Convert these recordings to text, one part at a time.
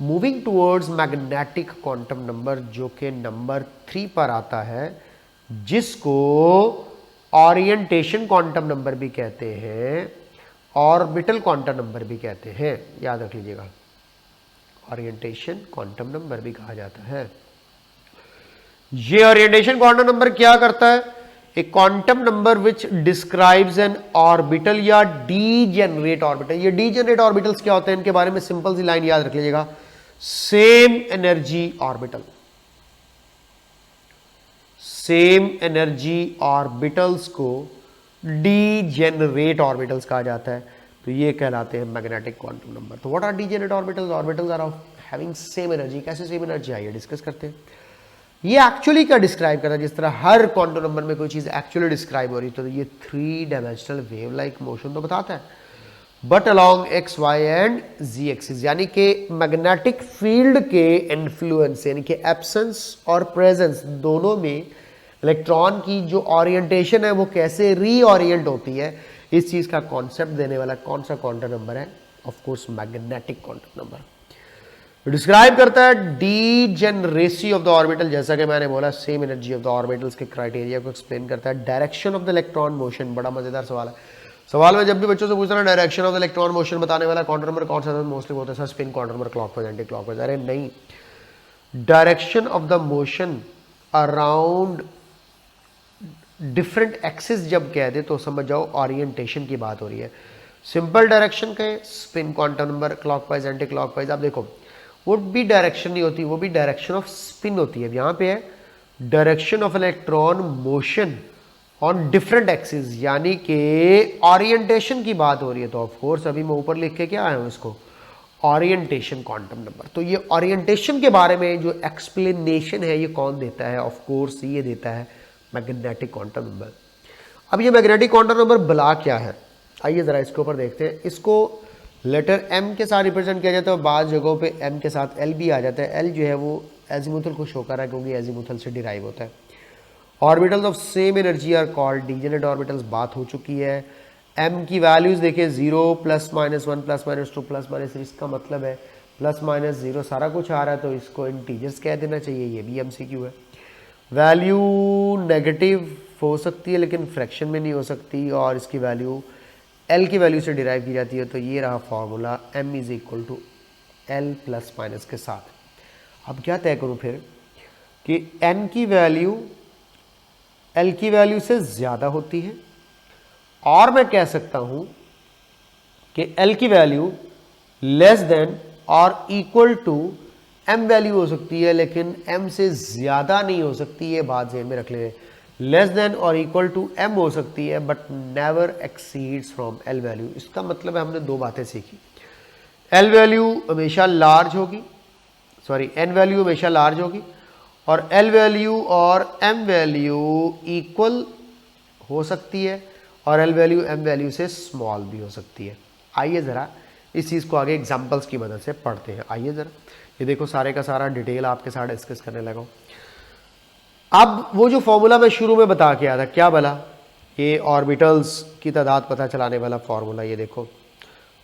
Moving towards magnetic quantum number जो कि number 3 पर आता है, जिसको ओरिएंटेशन क्वांटम नंबर भी कहते हैं, ऑर्बिटल क्वांटम नंबर भी कहते हैं, याद रख लीजिएगा। ओरिएंटेशन क्वांटम नंबर भी कहा जाता है। ये ओरिएंटेशन क्वांटम नंबर क्या करता है? ए quantum number which describes N orbital या डीजेनरेट ऑर्बिटल। ये डीजेनरेट ऑर्बिटल्स क्या होते हैं, इनके बारे में सिंपल सी लाइन याद रख लीजिएगा। Same energy orbital, same energy orbitals को डीजेनरेट ऑर्बिटल्स कहा जाता है। तो ये कहलाते हैं मैग्नेटिक क्वांटम नंबर। तो what are degenerate orbitals? Orbitals are of having same energy. कैसे सेम एनर्जी? आइए डिस्कस करते हैं। ये एक्चुअली क्या डिस्क्राइब करता है? जिस तरह हर क्वांटम नंबर में कोई चीज एक्चुअली डिस्क्राइब हो रही है, तो ये 3 डायमेंशनल वेव लाइक मोशन तो बताता है, but along x y and z axis, यानी कि मैग्नेटिक फील्ड के इन्फ्लुएंस, यानी कि एब्सेंस और प्रेजेंस दोनों में इलेक्ट्रॉन की जो ओरिएंटेशन है वो कैसे रीओरिएंट होती है, इस चीज का कॉन्सेप्ट देने वाला कौन सा क्वांटम नंबर है? Of course magnetic quantum number. Describe करता है डीजेनरेसी ऑफ द ऑर्बिटल, जैसा कि मैंने बोला same energy of the orbitals के क्राइटेरिया को एक्सप्लेन करता है। Direction of the electron motion, बड़ा मजेदार सवाल है। सवाल में जब भी बच्चों से पूछना direction of the electron motion बताने वाला क्वांटम नंबर कौन सा था, मोस्टली होता है spin quantum number, clockwise, anti clockwise. अरे नहीं, direction of the motion around different axis जब कह दे तो समझ जाओ ओरिएंटेशन की बात हो रही है। सिंपल डायरेक्शन के spin quantum number, clockwise, anti clockwise. आप देखो वो भी डायरेक्शन नहीं होती, वो भी डायरेक्शन ऑफ स्पिन होती है। यहां पे है direction of electron motion on different axis, यानी कि ओरिएंटेशन की बात हो रही है। तो ऑफ कोर्स अभी मैं ऊपर लिख के क्या आया हूं इसको, ओरिएंटेशन क्वांटम नंबर। तो ये ओरिएंटेशन के बारे में जो एक्सप्लेनेशन है ये कौन देता है? ऑफ कोर्स ये देता है मैग्नेटिक क्वांटम नंबर। अब ये मैग्नेटिक क्वांटम नंबर बला क्या है, आइए जरा इसके ऊपर देखते हैं। इसको लेटर m के साथ रिप्रेजेंट किया जाता है और बाद जगहों पे m के साथ l भी आ जाता है। l जो है वो एजीमुथल को शो कर रहा है क्योंकि एजीमुथल से डिराइव होता है। Orbitals of same energy are called degenerate orbitals, बात हो चुकी है। m की वैल्यूज देखिए 0 +-1 +-2 +-3, इसका मतलब है +-0 सारा कुछ आ रहा है तो इसको इंटीजर्स कह देना चाहिए, ये भी MCQ है। वैल्यू नेगेटिव हो सकती है लेकिन फ्रैक्शन में नहीं हो सकती, और इसकी वैल्यू L की वैल्यू से डिराइव की जाती है। तो ये रहा फॉर्मूला m = L +- के साथ। अब क्या तय करूं फिर कि n की वैल्यू L की वैल्यू से ज़्यादा होती है, और मैं कह सकता हूं कि L की वैल्यू लेस देन और इक्वल टू m वैल्यू हो सकती है, लेकिन m से ज़्यादा नहीं हो सकती। ये बात ज़हन में रख ले, लेस देन और इक्वल टू m हो सकती है but never exceeds from L value. इसका मतलब है हमने दो बातें सीखी, L वैल्यू हमेशा लार्ज होगी, सॉरी n वैल्यू हमेशा लार्ज होगी, और L वैल्यू और m वैल्यू इक्वल हो सकती है, और L वैल्यू m वैल्यू से स्मॉल भी हो सकती है। आइए ज़रा इस चीज़ को आगे एग्जाम्पल्स की मदद से पढ़ते हैं। आइए ज़रा ये देखो, सारे का सारा डिटेल आपके साथ डिस्कस करने लगा हूँ। अब वो जो फॉर्मूला मैं शुरू में बता के आया था, क्या बोला, ये ऑर्बिटल्स की तादाद पता चलाने वाला फॉर्मूला, ये देखो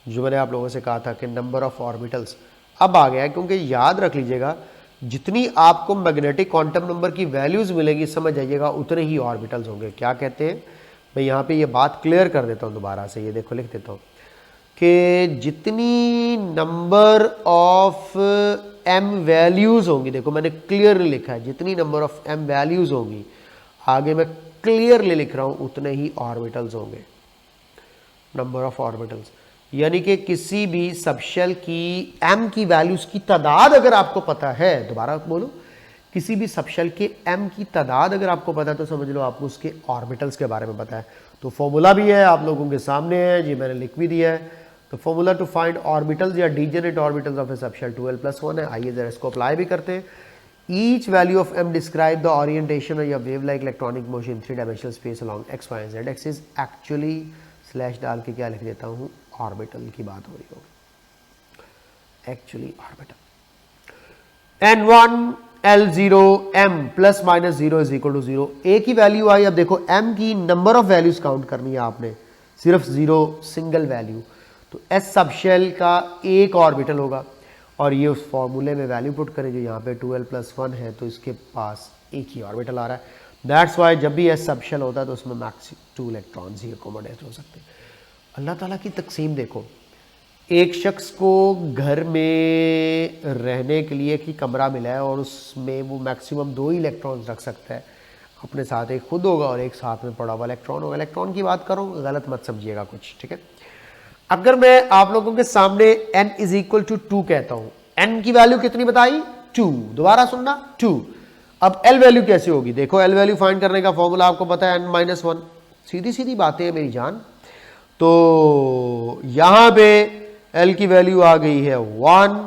जो मैंने आप लोगों से कहा था कि नंबर ऑफ ऑर्बिटल्स अब आ गया है। क्योंकि याद रख लीजिएगा जितनी आपको मैग्नेटिक क्वांटम नंबर की वैल्यूज मिलेगी समझ जाइएगा उतने ही ऑर्बिटल्स होंगे। क्या कहते हैं, मैं यहाँ पे ये बात क्लियर कर देता हूँ दोबारा से, ये देखो लिख देता हूँ कि जितनी नंबर ऑफ m वैल्यूज होंगी, देखो मैंने क्लियरली लिखा है, जितनी नंबर ऑफ m वैल्यूज होंगी, आगे मैं क्लियरली लिख रहा हूं उतने ही ऑर्बिटल्स होंगे। नंबर ऑफ ऑर्बिटल्स यानी कि किसी भी सबशेल की m की वैल्यूज की तादाद अगर आपको पता है, दोबारा बोलो, किसी भी सबशेल के m की तादाद अगर आपको पता है तो समझ लो आपको उसके ऑर्बिटल्स के बारे में पता है। तो फॉर्मूला भी है आप लोगों के सामने है, जी मैंने लिख भी दिया है। तो फॉर्मूला टू फाइंड ऑर्बिटल्स या degenerate orbitals of a subshell 2l+1 है। आइए जरा इसको अप्लाई भी करते हैं। Each value of m describe the orientation या wave like electronic motion 3 dimensional space along x, y and z axis. Actually slash डाल के क्या लिख देता हूँ, ऑर्बिटल की बात हो रही होगी, actually orbital. n1 L0 m +-0 = 0। a की वैल्यू आई, अब देखो m की नंबर ऑफ वैल्यूज काउंट करनी है आपने, सिर्फ 0 सिंगल वैल्यू। तो s सबशेल का एक ऑर्बिटल होगा और ये उस फॉर्मूले में वैल्यू पुट करें जो यहाँ पे 2l+1 है, तो इसके पास एक ही ऑर्बिटल आ रहा है। दैट्स वाई जब भी एस सबशेल होता है तो उसमें मैक्स 2 इलेक्ट्रॉन्स ही अकोमोडेट हो सकते हैं। अल्लाह ताला की तकसीम देखो, एक शख्स को घर में रहने के लिए कि कमरा मिला है और उसमें वो मैक्सिमम 2 इलेक्ट्रॉन्स रख सकता है अपने साथ, एक खुद होगा और एक साथ में पड़ा हुआ इलेक्ट्रॉन होगा। इलेक्ट्रॉन की बात करूँ, गलत मत समझिएगा कुछ, ठीक है। अगर मैं आप लोगों के सामने n = 2 कहता हूं, n की वैल्यू कितनी बताई? 2, दोबारा सुनना 2। अब l वैल्यू कैसे होगी? देखो l वैल्यू फाइंड करने का फॉर्मूला आपको पता है n-1, सीधी सीधी बातें है मेरी जान। तो यहां पे l की वैल्यू आ गई है 1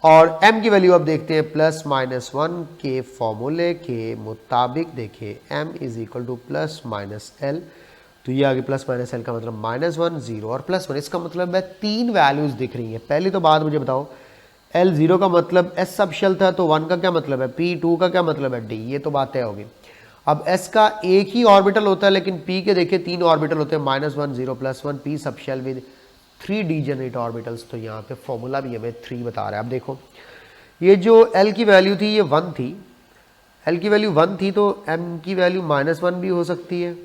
और m की वैल्यू अब देखते हैं +-1 के फॉर्मूले के मुताबिक। देखिए m = +-l, तो ये आगे +-l का मतलब -1, 0 और +1। इसका मतलब है 3 वैल्यूज दिख रही हैं। पहली तो बात मुझे बताओ, L0 का मतलब S सबशेल था, तो 1 का क्या मतलब है P, 2 का क्या मतलब है D, ये तो बात तय होगी। अब S का एक ही ऑर्बिटल होता है, लेकिन P के देखिए 3 ऑर्बिटल होते हैं, -1, 0, +1, P subshell with 3 degenerate orbitals. तो यहाँ पे फॉर्मूला भी हमें 3 बता रहा है। अब देखो, ये जो L की वैल्यू थी ये 1 थी, L की वैल्यू 1 थी, तो M की वैल्यू -1 भी हो सकती है,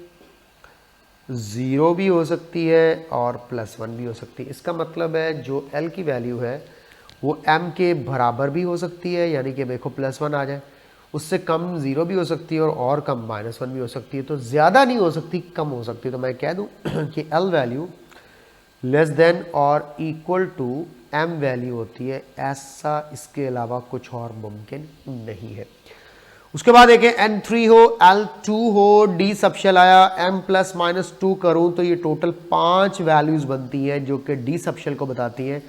0 भी हो सकती है और +1 भी हो सकती है। इसका मतलब है जो L की वैल्यू है वो M के बराबर भी हो सकती है, यानी कि देखो +1 आ जाए, उससे कम 0 भी हो सकती है और कम -1 भी हो सकती है। तो ज़्यादा नहीं हो सकती, कम हो सकती है। तो मैं कह दूं कि L वैल्यू लेस देन और इक्वल टू M वैल्यू होती है, ऐसा इसके अलावा कुछ और मुमकिन नहीं है। उसके बाद देखें N3 हो, L2 हो, D सबशेल आया, M +-2 करूं तो ये टोटल 5 वैल्यूज बनती हैं जो कि D सबशेल को बताती हैं।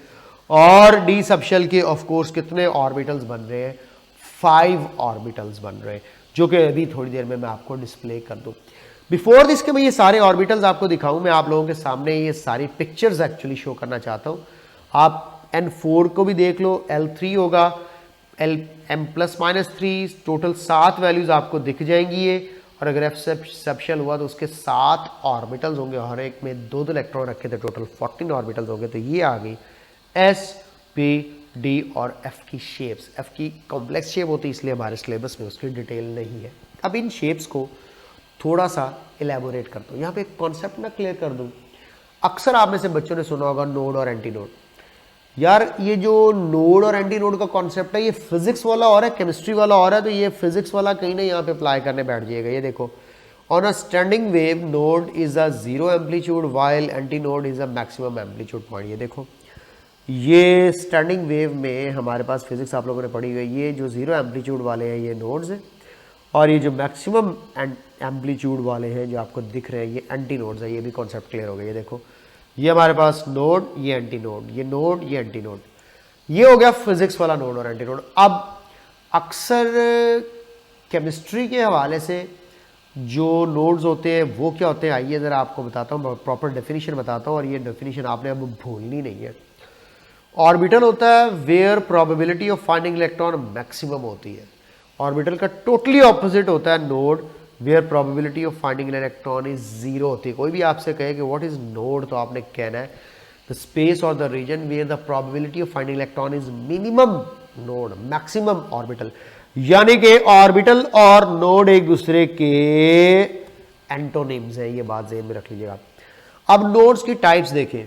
और D सबशेल के ऑफ कोर्स कितने ऑर्बिटल्स बन रहे हैं? 5 ऑर्बिटल्स बन रहे हैं, जो कि अभी थोड़ी देर में मैं आपको डिस्प्ले कर दूं। बिफोर दिस के मैं ये सारे ऑर्बिटल्स आपको दिखाऊं, मैं आप लोगों के सामने ये सारी पिक्चर्स एक्चुअली शो करना चाहता हूं। आप N4 को भी देख लो, L3 होगा, M +-3, टोटल 7 वैल्यूज आपको दिख जाएंगी ये। और अगर F सबशेल हुआ तो उसके 7 ऑर्बिटल्स होंगे, हर एक में 2 इलेक्ट्रॉन रखे थे, टोटल 14 ऑर्बिटल्स होंगे। तो ये आ गई S, P, D और F की शेप्स। F की कॉम्प्लेक्स शेप होती है, इसलिए हमारे सिलेबस में उसकी डिटेल नहीं है। अब इन शेप्स को थोड़ा सा इलेबोरेट करता हूँ, यहाँ पे एक कॉन्सेप्ट मैं क्लियर कर दूँ। अक्सर आप में से बच्चों ने सुना होगा नोड और एंटी नोड। यार ये जो नोड और एंटी नोड का कॉन्सेप्ट है, ये फिजिक्स वाला और है, केमिस्ट्री वाला और है। तो ये फिजिक्स वाला कहीं ना यहाँ पे अप्लाई करने बैठ जाइएगा। ये देखो, on a standing wave node is a 0 amplitude while anti node is a maximum amplitude point. ये देखो, ये स्टैंडिंग वेव में हमारे पास फिजिक्स आप लोगों ने पढ़ी हुई है। ये जो 0 एम्पलीट्यूड वाले हैं ये नोड्स हैं, और ये जो मैक्सिमम एम्पलीट्यूड वाले हैं जो आपको दिख रहे हैं ये एंटी नोड्स है। ये भी कॉन्सेप्ट क्लियर हो गया। ये देखो, ये हमारे पास नोड, ये एंटी नोड, ये नोड, ये एंटी नोड। ये हो गया फिजिक्स वाला नोड और एंटी नोड। अब अक्सर केमिस्ट्री के हवाले से जो नोड्स होते हैं वो क्या होते हैं, आइए ज़रा आपको बताता हूँ, प्रॉपर डेफिनेशन बताता हूँ। और ये डेफिनेशन आपने अब भूलनी नहीं है। ऑर्बिटल होता है where probability of finding electron maximum होती है। ऑर्बिटल का टोटली ऑपोजिट होता है node, where probability of finding electron is 0 होती है। कोई भी आपसे कहे कि व्हाट इज नोड, तो आपने कहना है द स्पेस और the region where the probability of finding electron is minimum node, maximum orbital. यानी कि ऑर्बिटल और नोड एक दूसरे के एंटोनिम्स है, ये बात ज़हन में रख लीजिएगा। अब नोड्स की टाइप्स देखें,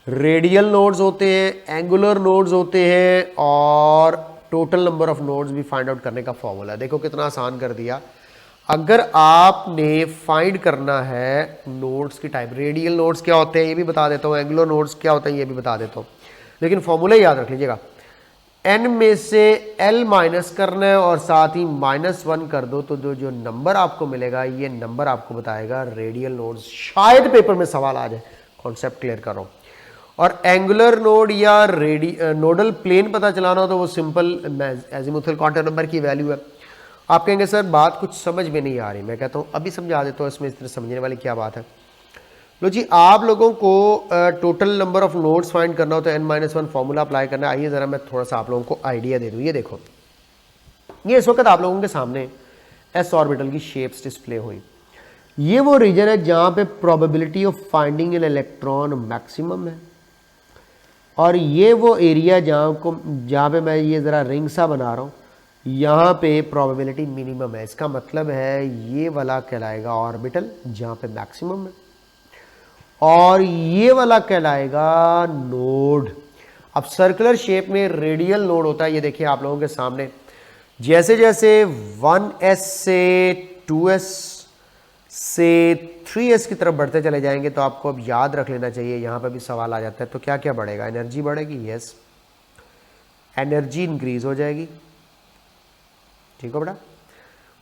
रेडियल नोड्स होते हैं, एंगुलर नोड्स होते हैं, और टोटल नंबर ऑफ नोड्स भी फाइंड आउट करने का फॉर्मूला है। देखो कितना आसान कर दिया। अगर आपने फाइंड करना है नोड्स की टाइप, रेडियल नोड्स क्या होते हैं ये भी बता देता हूँ, एंगुलर नोड्स क्या होते हैं ये भी बता देता हूँ, लेकिन फॉर्मूला याद रख लीजिएगा। n में से l माइनस करना है और साथ ही -1 कर दो, तो जो नंबर आपको मिलेगा ये नंबर आपको बताएगा रेडियल नोड्स। शायद पेपर में सवाल आ जाए, कॉन्सेप्ट क्लियर कर रहा हूँ। और एंगुलर नोड या नोडल प्लेन पता चलाना हो तो वो सिंपल एजीमुथल क्वांटम नंबर की वैल्यू है। आप कहेंगे सर बात कुछ समझ में नहीं आ रही, मैं कहता हूँ अभी समझा देता हूँ, इसमें इस तरह समझने वाली क्या बात है। लो जी, आप लोगों को total number of nodes find करना हो तो n-1 फॉर्मूला अप्लाई करना है। आइए ज़रा मैं थोड़ा सा आप लोगों को आइडिया दे दूँ। ये देखो, ये इस वक्त आप लोगों के सामने s ऑर्बिटल की शेप्स डिस्प्ले हुई। ये वो रीजन है जहाँ पे probability of finding an electron maximum है, और ये वो एरिया जहाँ पे मैं ये ज़रा रिंग सा बना रहा हूँ, यहाँ पे प्रोबेबिलिटी मिनिमम है। इसका मतलब है ये वाला कहलाएगा ऑर्बिटल जहाँ पे मैक्सिमम है, और ये वाला कहलाएगा नोड। अब सर्कुलर शेप में रेडियल नोड होता है, ये देखिए आप लोगों के सामने। जैसे जैसे 1s से 2s से 3s की तरफ बढ़ते चले जाएंगे तो आपको अब याद रख लेना चाहिए, यहाँ पे भी सवाल आ जाता है तो क्या क्या बढ़ेगा। एनर्जी बढ़ेगी, यस, एनर्जी इंक्रीज हो जाएगी, ठीक हो बेटा।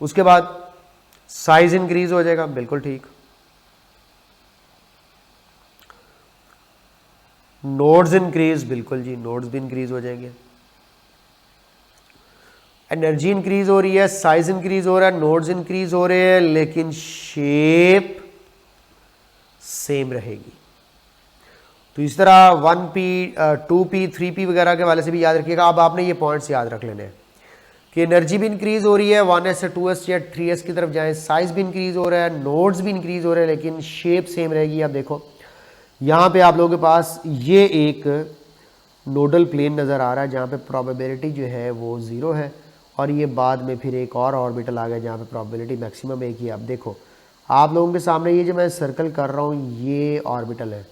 उसके बाद साइज इंक्रीज हो जाएगा, बिल्कुल ठीक। नोड्स इंक्रीज, बिल्कुल जी, नोड्स भी इंक्रीज हो जाएंगे। एनर्जी इंक्रीज हो रही है, साइज इंक्रीज हो रहा है, नोड्स इंक्रीज हो रहे हैं, लेकिन शेप सेम रहेगी। तो इस तरह 1p 2p 3p वगैरह के वाले से भी याद रखिएगा। अब आपने ये पॉइंट्स याद रख लेने हैं कि एनर्जी भी इंक्रीज हो रही है, 1s से 2s या 3s की तरफ जाएं, साइज भी इंक्रीज हो रहा है, नोड्स भी इंक्रीज हो रहे हैं, लेकिन शेप सेम रहेगी। अब देखो यहाँ पे आप लोगों के पास ये एक नोडल प्लेन नज़र आ रहा है जहाँ पे प्रोबेबिलिटी जो है वो 0 है, और ये बाद में फिर एक और ऑर्बिटल आ गया जहाँ पे प्रोबेबिलिटी मैक्सिमम एक ही। अब देखो आप लोगों के सामने ये जो मैं सर्कल कर रहा हूँ ये ऑर्बिटल है,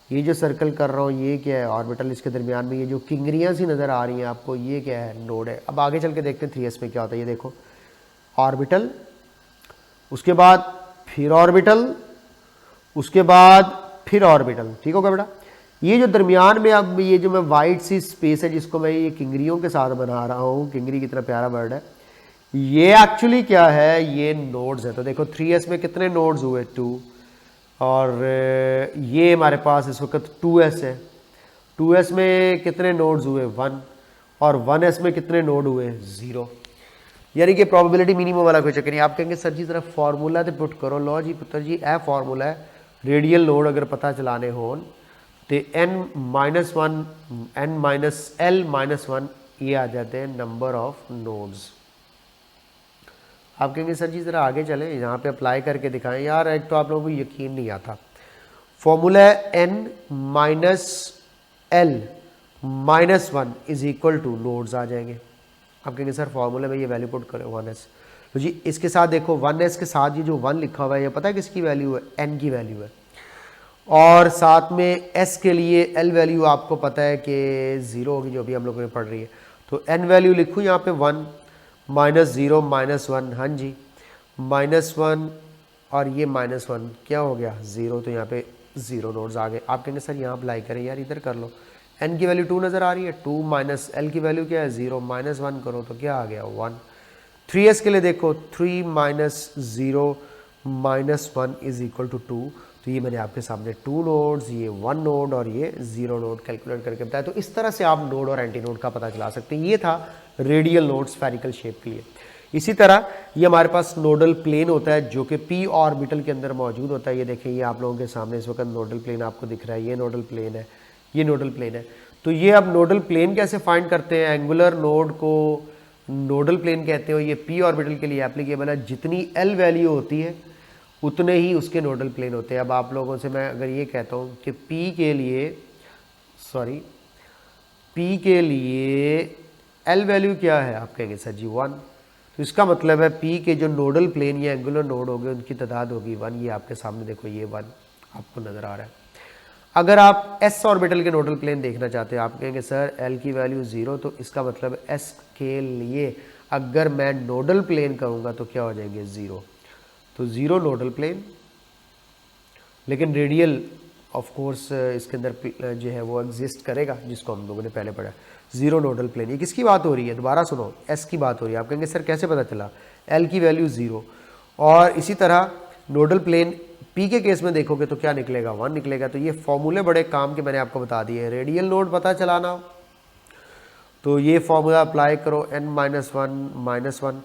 ये जो सर्कल कर रहा हूँ ये क्या है, ऑर्बिटल। इसके दरमियान में ये जो किंगरियाँ सी नज़र आ रही हैं आपको, ये क्या है, नोड है। अब आगे चल के देखते हैं 3s में क्या होता है। ये देखो ऑर्बिटल, उसके बाद फिर ऑर्बिटल, उसके बाद फिर ऑर्बिटल, ठीक होगा बेटा। ये जो दरमियान में अब ये जो मैं वाइट सी स्पेस है जिसको मैं ये किंगरियों के साथ बना रहा हूँ, किंगरी कितना प्यारा वर्ड है, ये एक्चुअली क्या है, ये नोड्स है। तो देखो 3s में कितने नोड्स हुए, 2, और ये हमारे पास इस वक्त 2s है। 2s में कितने नोड्स हुए, 1, और 1s में कितने नोड हुए, 0। यानी कि प्रोबेबिलिटी मिनिमम वाला कोई चक्कर नहीं। आप कहेंगे सर जी जरा फार्मूला तो पुट करो। लो जी पुत्र जी, ए फार्मूला है, रेडियल नोड अगर पता चलाने हो तो n-1 n-l-1 ये आ जाते हैं नंबर ऑफ नोड्स। आप कहेंगे सर जी ज़रा आगे चलें, यहाँ पे अप्लाई करके दिखाएं। यार एक तो आप लोगों को यकीन नहीं आता। फॉर्मूला है n-l-1 is equal to nodes आ जाएंगे। आप कहेंगे सर फॉर्मूले में ये वैल्यू पुट करें 1s, तो जी इसके साथ देखो 1s के साथ ये जो 1 लिखा हुआ है ये पता है किसकी वैल्यू है, n की वैल्यू है। और साथ में s के लिए l वैल्यू आपको पता है कि 0 होगी, जो भी हम लोगों ने पढ़ रही है। तो n वैल्यू लिखूँ यहाँ पे 1 -0 -1, हाँ जी -1, और ये -1 क्या हो गया, 0। तो यहाँ पे 0 नोड्स आ गए। आप कहेंगे सर यहाँ अप्लाई करें, यार इधर कर लो। n की वैल्यू 2 नज़र आ रही है, 2 माइनस l की वैल्यू क्या है, 0, -1 करो तो क्या आ गया, 1। 3s के लिए देखो 3 -0 -1 इज इक्वल टू 2। तो ये मैंने आपके सामने 2 नोड्स, ये 1 नोड और ये 0 नोड कैलकुलेट करके बताया। तो इस तरह से आप नोड और एंटी नोड का पता चला सकते हैं। ये था रेडियल नोड स्फेरिकल शेप के लिए। इसी तरह ये हमारे पास नोडल प्लेन होता है जो कि p ऑर्बिटल के अंदर मौजूद होता है। ये देखें, ये आप लोगों के सामने इस वक्त नोडल प्लेन आपको दिख रहा है, ये नोडल प्लेन है, ये नोडल प्लेन है। तो ये अब नोडल प्लेन कैसे फाइंड करते हैं, एंगुलर नोड को नोडल प्लेन कहते हो। ये p ऑर्बिटल के लिए एप्लीकेबल है। जितनी l वैल्यू होती है उतने ही उसके नोडल प्लेन होते हैं। अब आप लोगों से मैं अगर ये कहता हूँ कि p के लिए l वैल्यू क्या है, आप कहेंगे सर जी 1। तो इसका मतलब है p के जो नोडल प्लेन या एंगुलर नोड होंगे उनकी तादाद होगी 1। ये आपके सामने देखो, ये 1 आपको नज़र आ रहा है। अगर आप s ऑर्बिटल के नोडल प्लेन देखना चाहते हैं, आप कहेंगे सर l की वैल्यू 0, तो इसका मतलब s के लिए अगर मैं नोडल प्लेन कहूँगा तो क्या हो जाएंगे, 0। तो 0 नोडल प्लेन, लेकिन रेडियल ऑफ कोर्स इसके अंदर जो है वो एग्जिस्ट करेगा, जिसको हम लोगों ने पहले पढ़ा। 0 नोडल प्लेन। ये किसकी बात हो रही है, दोबारा सुनो, s की बात हो रही है। आप कहेंगे सर कैसे पता चला, l की वैल्यू 0। और इसी तरह नोडल प्लेन p के केस में देखोगे तो क्या निकलेगा, 1 निकलेगा। तो ये फॉर्मूले बड़े काम के मैंने आपको बता दिए। रेडियल नोड पता चलाना तो ये फॉर्मूला अप्लाई करो, n-1 -1।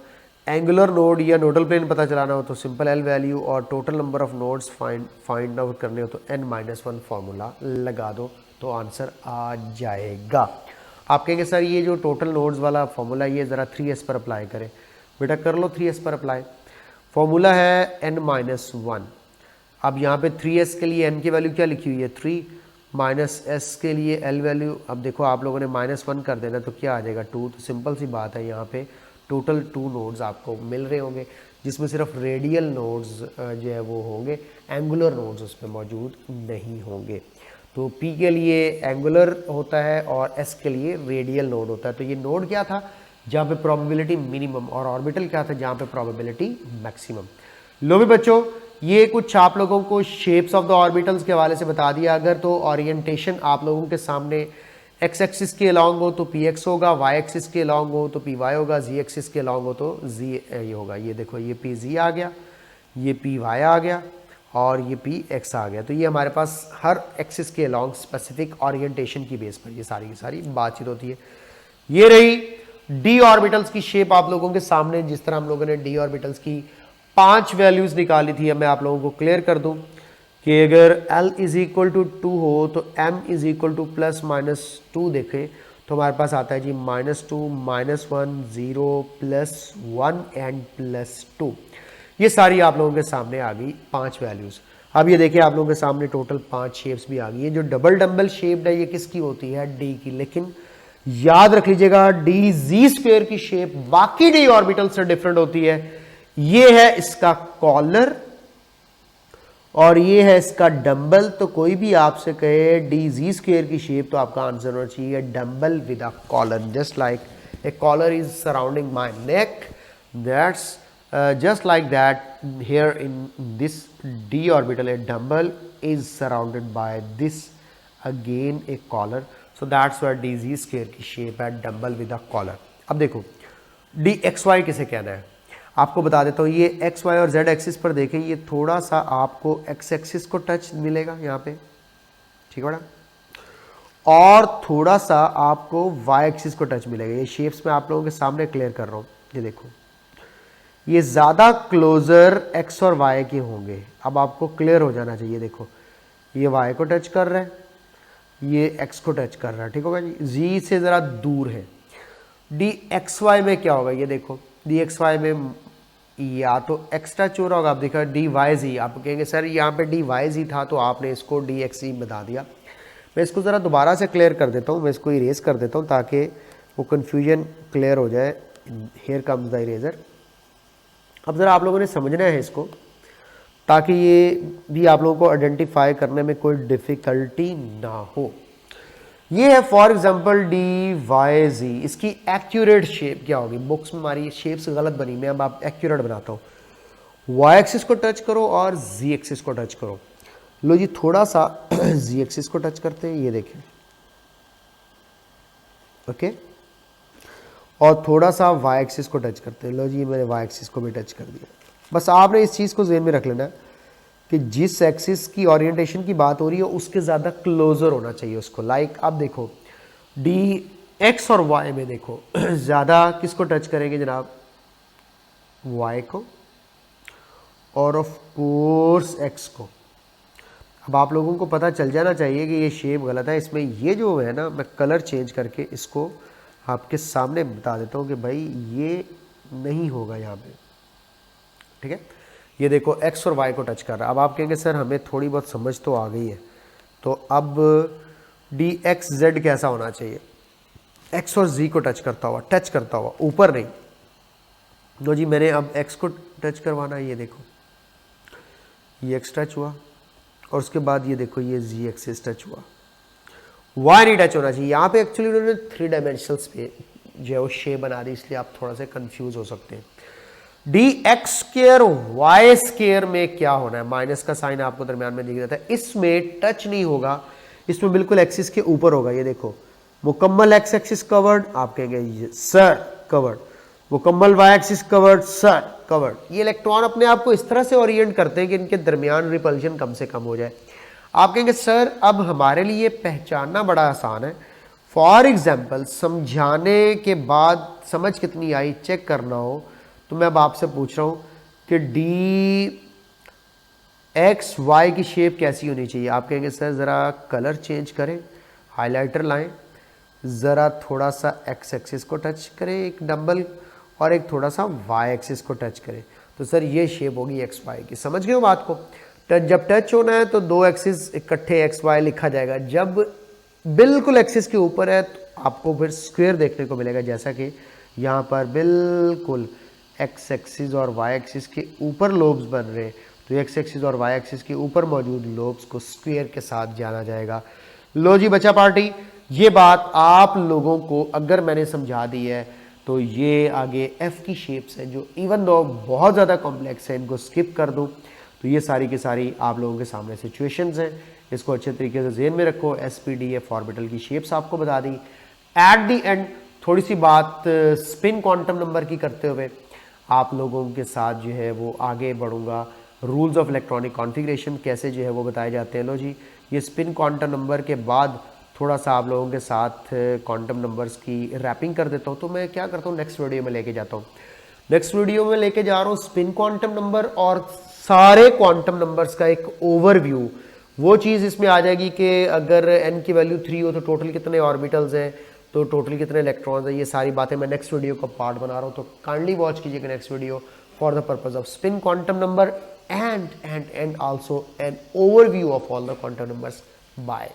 एंगुलर नोड या नोडल प्लेन पता चलाना हो तो सिंपल l वैल्यू, और total number of nodes find out करने हो तो n-1 फॉर्मूला लगा दो तो आंसर आ जाएगा। आप कहेंगे सर ये जो टोटल नोड्स वाला फॉर्मूला ये ज़रा 3s पर अप्लाई करें। बेटा कर लो 3s पर अप्लाई। फॉर्मूला है n-1। अब यहाँ पे 3s के लिए n की वैल्यू क्या लिखी हुई है, 3 माइनस एस के लिए एल वैल्यू, अब देखो आप लोगों ने -1 कर देना तो क्या आ जाएगा 2, तो सिंपल सी बात है यहाँ पे टोटल 2 नोड्स आपको मिल रहे होंगे, जिसमें सिर्फ रेडियल नोड्स जो है वो होंगे, एंगुलर नोड्स उसमें मौजूद नहीं होंगे। तो P के लिए एंगुलर होता है और S के लिए रेडियल नोड होता है। तो ये नोड क्या था, जहाँ पे प्रोबेबिलिटी मिनिमम, और ऑर्बिटल क्या था, जहाँ पे प्रोबेबिलिटी मैक्सिमम। लो भी बच्चों, ये कुछ आप लोगों को शेप्स ऑफ द ऑर्बिटल्स के हवाले से बता दिया। अगर तो ओरिएंटेशन आप लोगों के सामने एक्स एक्सिस के अलॉन्ग हो तो पी एक्स होगा, वाई एक्सिस के अलॉन्ग हो तो पी वाई होगा, जी एक्सिस के अलॉन्ग हो तो जी ये होगा। ये देखो ये पी जी आ गया, ये पी वाई आ गया और ये पी एक्स आ गया। तो ये हमारे पास हर एक्सिस के अलॉन्ग स्पेसिफिक ओरिएंटेशन की बेस पर ये सारी की सारी बातचीत होती है। ये रही डी ऑर्बिटल्स की शेप आप लोगों के सामने। जिस तरह हम लोगों ने डी ऑर्बिटल्स की 5 वैल्यूज निकाली थी, अब मैं आप लोगों को क्लियर कर दूं कि अगर L इज इक्वल टू 2 हो तो M is equal two plus minus 2 देखें तो हमारे पास आता है जी -2, -1, 0, +1 एंड +2। ये सारी आप लोगों के सामने आ गई 5 वैल्यूज। अब ये देखिए आप लोगों के सामने टोटल 5 शेप्स भी आ गई है। जो डबल डम्बल शेप्ड है ये किसकी होती है, डी की। लेकिन याद रख लीजिएगा डी जी स्क्वायर की शेप बाकी डी ऑर्बिटल से डिफरेंट होती है। ये है इसका कॉलर और ये है इसका डंबल। तो कोई भी आपसे कहे डी जी स्क्वायर की शेप तो आपका आंसर होना चाहिए dumbbell with a collar. Just like a collar is surrounding my neck, that's just like that here in this d orbital a dumbbell is surrounded by this again a collar, so that's why dz square की shape है dumbbell with a collar। अब देखो dxy किसे कहना है आपको बता देता हूँ। ये xy और z एक्सिस पर देखें, ये थोड़ा सा आपको x एक्सिस को टच मिलेगा यहाँ पे, ठीक है बेटा, और थोड़ा सा आपको y एक्सिस को टच मिलेगा। ये शेप्स मैं आप लोगों के सामने क्लियर कर रहा हूँ। ये देखो ये ज़्यादा क्लोजर x और y के होंगे। अब आपको क्लियर हो जाना चाहिए। देखो ये y को टच कर रहा है, ये x को टच कर रहा है, ठीक होगा जी। z से ज़रा दूर है। dxy में क्या होगा, ये देखो dxy में या तो x टच हो रहा होगा। आप देखो dyz, आप कहेंगे सर यहाँ पे dyz था तो आपने इसको dxy बता दिया। मैं इसको ज़रा दोबारा से क्लियर कर देता हूँ, मैं इसको इरेज कर देता हूँ ताकि वो कन्फ्यूजन क्लियर हो जाए। Here comes the eraser. अब ज़रा आप लोगों ने समझना है इसको ताकि ये भी आप लोगों को आइडेंटिफाई करने में कोई डिफ़िकल्टी ना हो। ये है फॉर एग्जांपल डी वाई जी। इसकी एक्यूरेट शेप क्या होगी, बुक्स में हमारी शेप्स गलत बनी, मैं अब आप एक्यूरेट बनाता हूँ। वाई एक्सिस को टच करो और जी एक्सिस को टच करो। लो जी थोड़ा सा जी एक्सिस को टच करते हैं, ये देखें, ओके, और थोड़ा सा वाई एक्सिस को टच करते हैं। लो जी मैंने वाई एक्सिस को भी टच कर दिया। बस आपने इस चीज़ को ज़हन में रख लेना कि जिस एक्सिस की ओरिएंटेशन की बात हो रही है उसके ज़्यादा क्लोजर होना चाहिए उसको। लाइक अब देखो डी एक्स और वाई में देखो ज़्यादा किसको टच करेंगे जनाब, वाई को, और ऑफ कोर्स एक्स को। अब आप लोगों को पता चल जाना चाहिए कि ये शेप गलत है। इसमें ये जो है ना, मैं कलर चेंज करके इसको आपके सामने बता देता हूँ कि भाई ये नहीं होगा यहाँ पे, ठीक है। ये देखो x और y को टच कर रहा है। अब आप कहेंगे सर हमें थोड़ी बहुत समझ तो आ गई है, तो अब dxz कैसा होना चाहिए, x और z को टच करता हुआ ऊपर नहीं। लो जी मैंने अब x को टच करवाना है, ये देखो ये x टच हुआ और उसके बाद ये देखो ये z एक्सिस टच हुआ, वाई नहीं टच होना चाहिए। यहाँ पे एक्चुअली उन्होंने 3 डायमेंशनल पे जो है वो शेप बना दी, इसलिए आप थोड़ा सा कंफ्यूज हो सकते हैं। D x square y square में क्या होना है, माइनस का साइन आपको दरमियान में दिख जाता है। इसमें टच नहीं होगा, इसमें बिल्कुल एक्सिस के ऊपर होगा। ये देखो मुकम्मल एक्स एक्सिस कवर्ड, आप कहेंगे सर कवर्ड, मुकम्मल y axis covered, sir covered. ये इलेक्ट्रॉन अपने आप को इस तरह से ओरिएंट करते हैं कि इनके दरमियान रिपल्शन कम से कम हो जाए। आप कहेंगे सर अब हमारे लिए पहचानना बड़ा आसान है। फॉर एग्जाम्पल समझाने के बाद समझ कितनी आई चेक करना हो तो मैं अब आपसे पूछ रहा हूँ कि डी एक्स वाई की शेप कैसी होनी चाहिए। आप कहेंगे सर ज़रा कलर चेंज करें, हाइलाइटर लाएं, ज़रा थोड़ा सा एक्स एक्सिस को टच करें एक डंबल, और एक थोड़ा सा वाई एक्सिस को टच करें, तो सर ये शेप होगी एक्स वाई की। समझ गए हो बात को। जब टच होना है तो दो एक्सिस इकट्ठे एक्स वाई लिखा जाएगा, जब बिल्कुल एक्सिस के ऊपर है तो आपको फिर स्क्वायर देखने को मिलेगा, जैसा कि यहाँ पर बिल्कुल एक्स एक्सिस और वाई एक्सिस के ऊपर लोब्स बन रहे हैं, तो एक्स एक्सिस और वाई एक्सिस के ऊपर मौजूद लोब्स को स्क्वायर के साथ जाना जाएगा। लो जी बच्चा पार्टी, ये बात आप लोगों को अगर मैंने समझा दी है तो ये आगे एफ की शेप्स हैं जो इवन दो बहुत ज़्यादा कॉम्प्लेक्स है, इनको स्किप कर दूँ तो ये सारी की सारी आप लोगों के सामने सिचुएशंस हैं, इसको अच्छे तरीके से ज़हन में रखो। एसपीडीएफ ऑर्बिटल की शेप्स आपको बता दी। एट दी एंड थोड़ी सी बात स्पिन क्वांटम नंबर की करते हुए आप लोगों के साथ जो है वो आगे बढ़ूंगा। रूल्स ऑफ इलेक्ट्रॉनिक कॉन्फ़िगरेशन कैसे जो है वो बताए जाते हैं। लो जी, ये स्पिन क्वांटम नंबर के बाद थोड़ा सा आप लोगों के साथ क्वांटम नंबर्स की रैपिंग कर देता हूँ। तो मैं क्या करता हूँ, नेक्स्ट वीडियो में लेके जाता हूँ। नेक्स्ट वीडियो में लेके जा रहा हूँ स्पिन क्वांटम नंबर और सारे क्वांटम नंबर्स का एक ओवरव्यू। वो चीज़ इसमें आ जाएगी कि अगर n की वैल्यू 3 हो तो टोटल कितने ऑर्बिटल्स हैं, तो टोटल कितने इलेक्ट्रॉन्स हैं, ये सारी बातें मैं नेक्स्ट वीडियो का पार्ट बना रहा हूँ। तो काइंडली वॉच कीजिएगा next video for the purpose off spin quantum number and also an overview of all the quantum numbers. Bye.